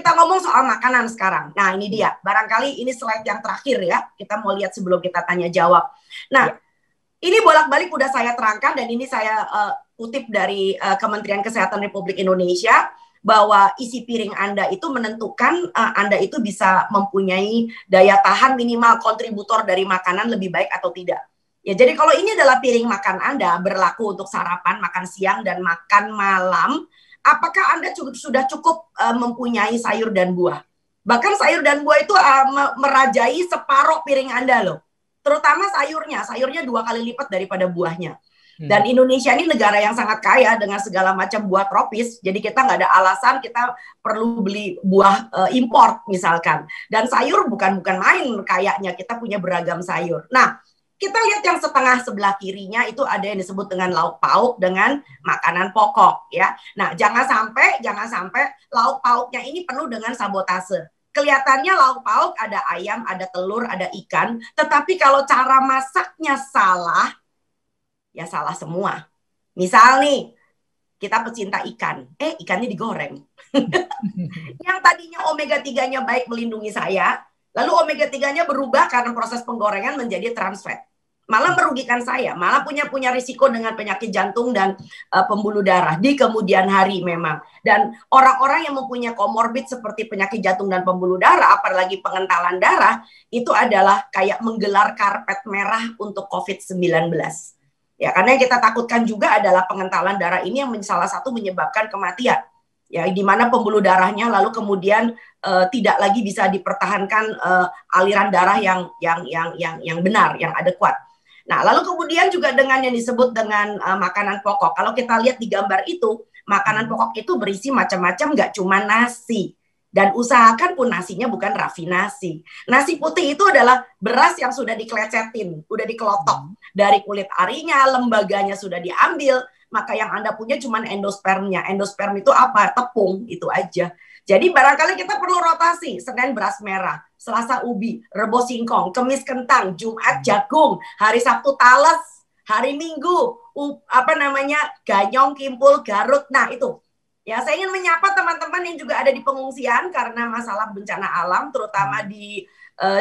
kita ngomong soal makanan sekarang. Nah, ini dia. Barangkali ini slide yang terakhir ya. Kita mau lihat sebelum kita tanya jawab. Nah, ini bolak-balik udah saya terangkan dan ini saya kutip dari Kementerian Kesehatan Republik Indonesia bahwa isi piring Anda itu menentukan Anda itu bisa mempunyai daya tahan minimal kontributor dari makanan lebih baik atau tidak. Ya, jadi kalau ini adalah piring makan Anda berlaku untuk sarapan, makan siang dan makan malam, apakah Anda sudah cukup mempunyai sayur dan buah? Bahkan sayur dan buah itu merajai separuh piring Anda loh. Terutama sayurnya 2 kali lipat daripada buahnya. Dan Indonesia ini negara yang sangat kaya dengan segala macam buah tropis. Jadi kita nggak ada alasan kita perlu beli buah import misalkan. Dan sayur bukan main kayaknya, kita punya beragam sayur. Nah, kita lihat yang setengah sebelah kirinya itu ada yang disebut dengan lauk pauk dengan makanan pokok ya. Nah, jangan sampai lauk pauknya ini penuh dengan sabotase. Kelihatannya lauk pauk ada ayam, ada telur, ada ikan, tetapi kalau cara masaknya salah, ya salah semua. Misal nih, kita pecinta ikan, ikannya digoreng. Yang tadinya omega 3-nya baik melindungi saya, lalu omega 3-nya berubah karena proses penggorengan menjadi trans fat. Malah merugikan saya, malah punya risiko dengan penyakit jantung dan pembuluh darah di kemudian hari memang. Dan orang-orang yang mempunyai komorbid seperti penyakit jantung dan pembuluh darah, apalagi pengentalan darah, itu adalah kayak menggelar karpet merah untuk COVID-19. Ya, karena yang kita takutkan juga adalah pengentalan darah ini yang salah satu menyebabkan kematian. Ya, di mana pembuluh darahnya lalu kemudian tidak lagi bisa dipertahankan aliran darah yang benar, yang adekuat. Nah, lalu kemudian juga dengan yang disebut dengan makanan pokok. Kalau kita lihat di gambar itu, makanan pokok itu berisi macam-macam, nggak cuma nasi. Dan usahakan pun nasinya bukan rafinasi. Nasi putih itu adalah beras yang sudah dikelecetin, udah dikelotok. Dari kulit arinya, lembaganya sudah diambil, maka yang Anda punya cuma endospermnya. Endosperm itu apa? Tepung, itu aja. Jadi barangkali kita perlu rotasi. Senin beras merah, Selasa ubi, Rebo singkong, Kemis kentang, Jumat jagung, hari Sabtu talas, hari Minggu ganyong, kimpul, garut. Nah itu. Ya, saya ingin menyapa teman-teman yang juga ada di pengungsian karena masalah bencana alam, terutama di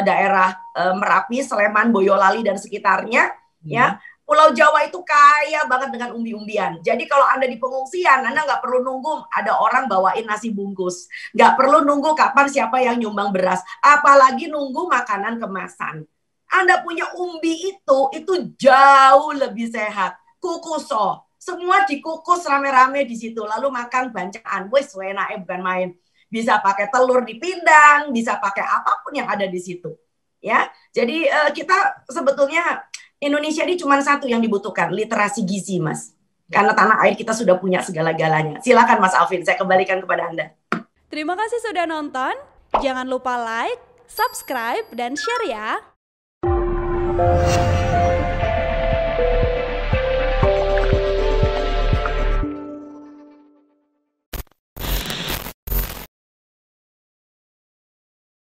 daerah Merapi, Sleman, Boyolali dan sekitarnya. Ya, Pulau Jawa itu kaya banget dengan umbi-umbian. Jadi kalau Anda di pengungsian, Anda nggak perlu nunggu ada orang bawain nasi bungkus. Nggak perlu nunggu kapan siapa yang nyumbang beras. Apalagi nunggu makanan kemasan. Anda punya umbi itu jauh lebih sehat. Kukuso. Semua dikukus rame-rame di situ. Lalu makan bancaan. Wes, enak bukan main. Bisa pakai telur dipindang, bisa pakai apapun yang ada di situ. Ya, jadi kita sebetulnya Indonesia ini cuma satu yang dibutuhkan, literasi gizi, Mas. Karena tanah air kita sudah punya segala-galanya. Silakan Mas Alvin, saya kembalikan kepada Anda. Terima kasih sudah nonton. Jangan lupa like, subscribe, dan share ya.